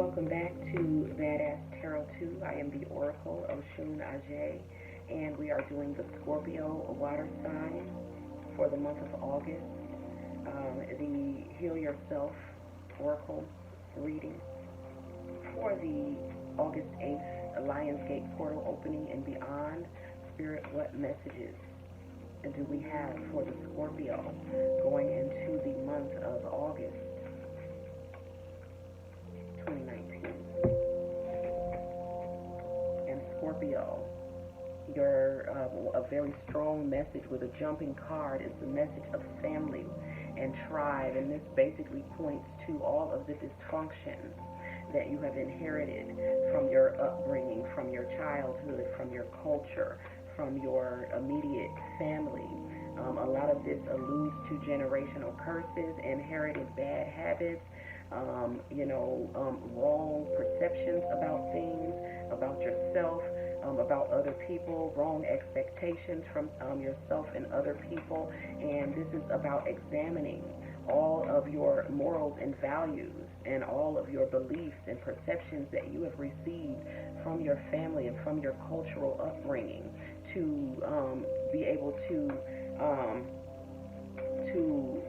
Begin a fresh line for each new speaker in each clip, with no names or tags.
Welcome back to Badass Tarot 2. I am the Oracle of Shun Ajay, and we are doing the Scorpio water sign for the month of August. The Heal Yourself Oracle reading for the August 8th Lionsgate portal opening and beyond. Spirit, what messages do we have for the Scorpio going into the month of August 2019? And Scorpio, your a very strong message with a jumping card is the message of family and tribe, and this basically points to all of the dysfunction that you have inherited from your upbringing, from your childhood, from your culture, from your immediate family. A lot of this alludes to generational curses, inherited bad habits, wrong perceptions about things, about yourself, about other people, wrong expectations from yourself and other people. And this is about examining all of your morals and values and all of your beliefs and perceptions that you have received from your family and from your cultural upbringing to be able to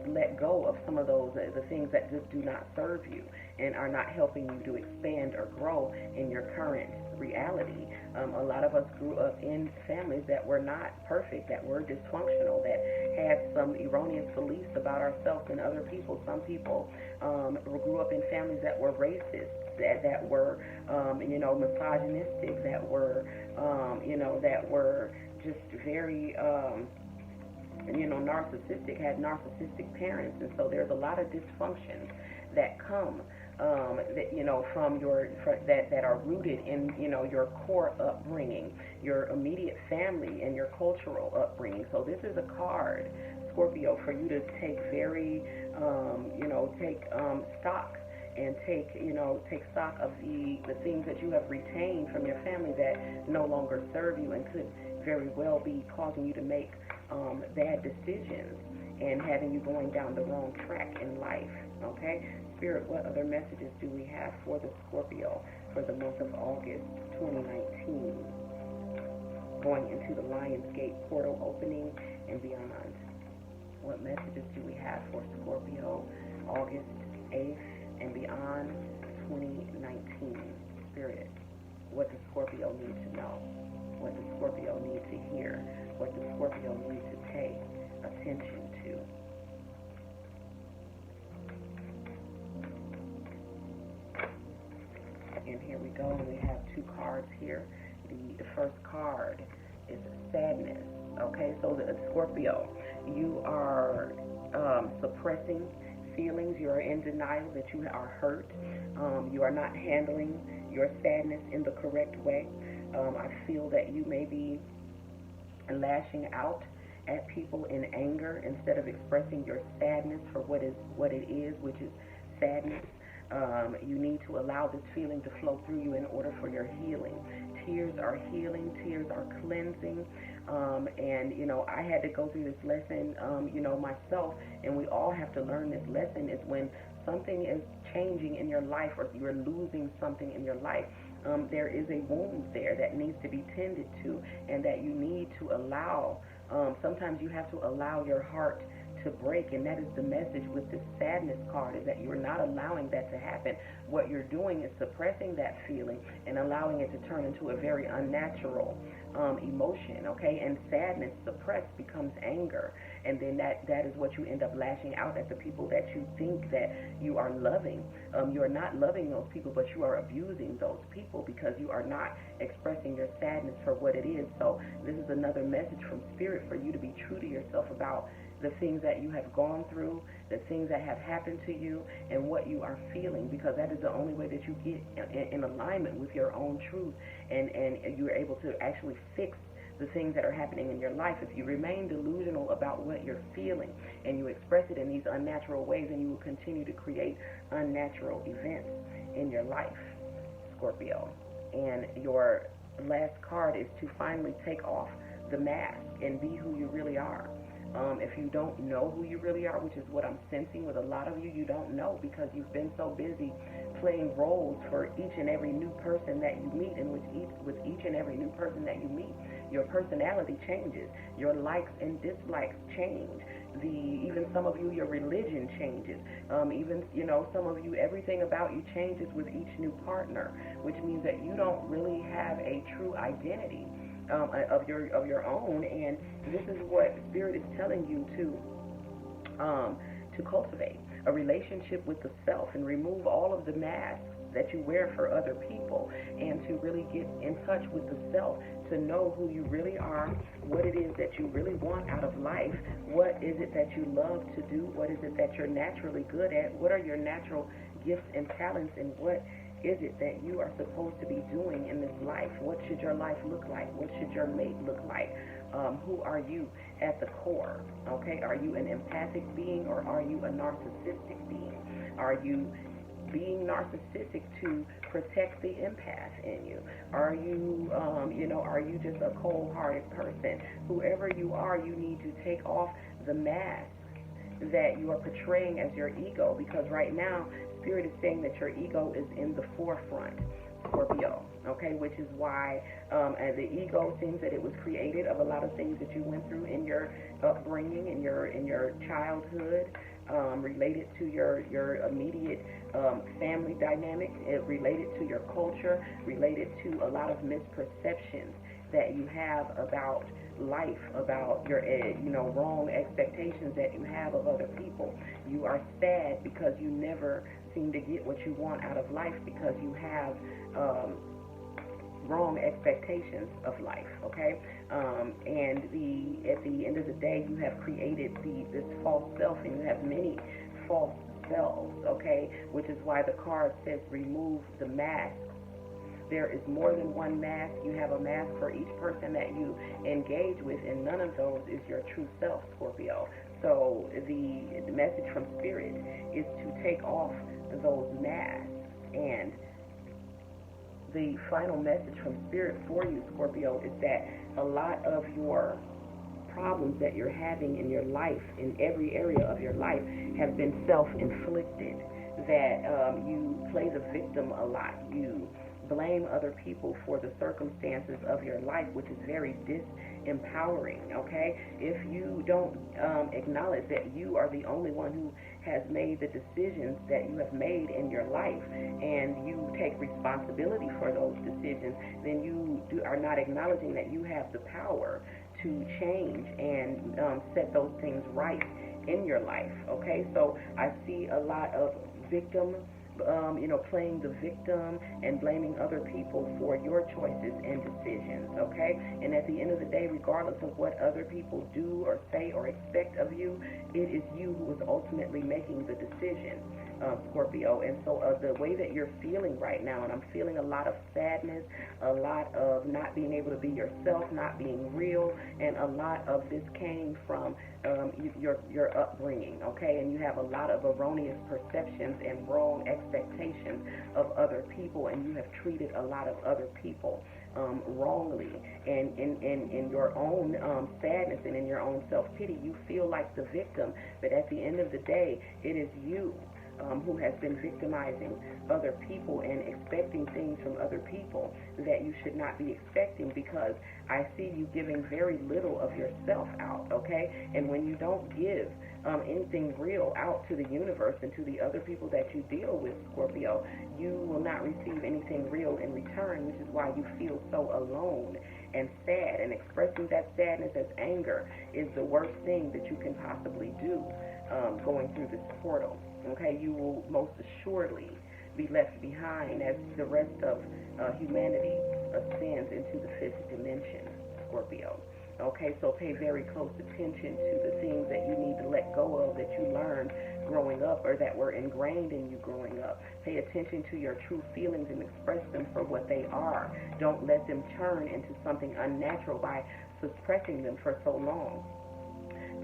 let go of some of those, the things that just do not serve you and are not helping you to expand or grow in your current reality. A lot of us grew up in families that were not perfect, that were dysfunctional, that had some erroneous beliefs about ourselves and other people. Some people grew up in families that were racist, that were, misogynistic, that were, that were just very, narcissistic, had narcissistic parents. And so there's a lot of dysfunctions that come from that are rooted in your core upbringing, your immediate family, and your cultural upbringing. So this is a card, Scorpio, for you to take very take stock and take stock of the things that you have retained from your family that no longer serve you and could very well be causing you to make bad decisions and having you going down the wrong track in life. Okay? Spirit, what other messages do we have for the Scorpio for the month of August 2019? Going into the Lionsgate portal opening and beyond. What messages do we have for Scorpio August 8th and beyond 2019? Spirit, what does Scorpio need to know? What does Scorpio need to hear? What does Scorpio need to pay attention to? And here we go, and we have two cards here. The first card is sadness. Okay, so the Scorpio, you are suppressing feelings. You are in denial that you are hurt. You are not handling your sadness in the correct way. I feel that you may be lashing out at people in anger instead of expressing your sadness for what it is, which is sadness. You need to allow this feeling to flow through you in order for your healing. Tears are healing. Tears are cleansing. I had to go through this lesson, myself, and we all have to learn this lesson, is when something is changing in your life or you're losing something in your life, there is a wound there that needs to be tended to, and that you need to allow. Sometimes you have to allow your heart to break, and that is the message with this sadness card, is that you're not allowing that to happen. What you're doing is suppressing that feeling and allowing it to turn into a very unnatural emotion, okay? And sadness suppressed becomes anger, and then that is what you end up lashing out at the people that you think that you are loving. You are not loving those people, but you are abusing those people because you are not expressing your sadness for what it is. So this is another message from Spirit for you to be true to yourself about the things that you have gone through, the things that have happened to you, and what you are feeling, because that is the only way that you get in alignment with your own truth, and you're able to actually fix the things that are happening in your life. If you remain delusional about what you're feeling and you express it in these unnatural ways, then you will continue to create unnatural events in your life, Scorpio. And your last card is to finally take off the mask and be who you really are. If you don't know who you really are, which is what I'm sensing with a lot of you, you don't know because you've been so busy playing roles for each and every new person that you meet, and with each and every new person that you meet, your personality changes, your likes and dislikes change. Even some of you, your religion changes. Even some of you, everything about you changes with each new partner, which means that you don't really have a true identity of your own. And this is what Spirit is telling you to cultivate a relationship with the self and remove all of the masks that you wear for other people, and to really get in touch with the self, to know who you really are, what it is that you really want out of life, what is it that you love to do, what is it that you're naturally good at, what are your natural gifts and talents, and what is it that you are supposed to be doing in this life? What should your life look like? What should your mate look like? Who are you at the core? Okay, are you an empathic being, or are you a narcissistic being? Are you being narcissistic to protect the empath in you? Are you, are you just a cold-hearted person? Whoever you are, you need to take off the mask that you are portraying as your ego, because right now, Spirit is saying that your ego is in the forefront, Scorpio, okay, which is why the ego seems that it was created of a lot of things that you went through in your upbringing, in your childhood, related to your immediate family dynamic, related to your culture, related to a lot of misperceptions that you have about life, about your wrong expectations that you have of other people. You are sad because you never seem to get what you want out of life, because you have wrong expectations of life, okay? And at the end of the day, you have created this false self, and you have many false selves, okay? Which is why the card says remove the mask. There is more than one mask. You have a mask for each person that you engage with, and none of those is your true self, Scorpio. So the message from Spirit is to take off those masks. And the final message from Spirit for you, Scorpio, is that a lot of your problems that you're having in your life, in every area of your life, have been self-inflicted. That you play the victim a lot. You blame other people for the circumstances of your life, which is very disempowering, okay? If you don't acknowledge that you are the only one who has made the decisions that you have made in your life, and you take responsibility for those decisions, then you are not acknowledging that you have the power to change and set those things right in your life, okay? So I see a lot of victim, playing the victim and blaming other people for your choices and decisions, okay? And at the end of the day, regardless of what other people do or say or expect of you, it is you who is ultimately making the decision, Scorpio. And so the way that you're feeling right now, and I'm feeling a lot of sadness, a lot of not being able to be yourself, not being real, and a lot of this came from your upbringing, okay? And you have a lot of erroneous perceptions and wrong expectations of other people, and you have treated a lot of other people wrongly. And in your own sadness and in your own self-pity, you feel like the victim, but at the end of the day, it is you who has been victimizing other people and expecting things from other people that you should not be expecting, because I see you giving very little of yourself out, okay? And when you don't give anything real out to the universe and to the other people that you deal with, Scorpio, you will not receive anything real in return, which is why you feel so alone and sad. And expressing that sadness as anger is the worst thing that you can possibly do going through this portal. Okay, you will most assuredly be left behind as the rest of humanity ascends into the fifth dimension, Scorpio. Okay, so pay very close attention to the things that you need to let go of that you learned growing up, or that were ingrained in you growing up. Pay attention to your true feelings and express them for what they are. Don't let them turn into something unnatural by suppressing them for so long.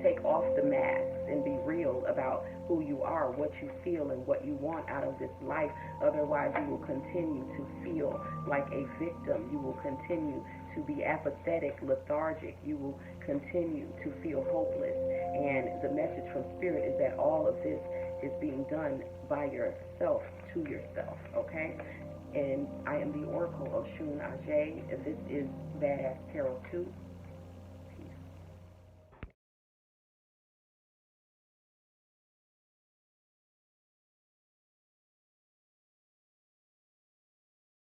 Take off the masks and be real about who you are, what you feel, and what you want out of this life. Otherwise, you will continue to feel like a victim. You will continue to to be apathetic, lethargic. You will continue to feel hopeless. And the message from Spirit is that all of this is being done by yourself, to yourself, okay? And I am the Oracle of Shun Ajay. This is Badass Tarot 2.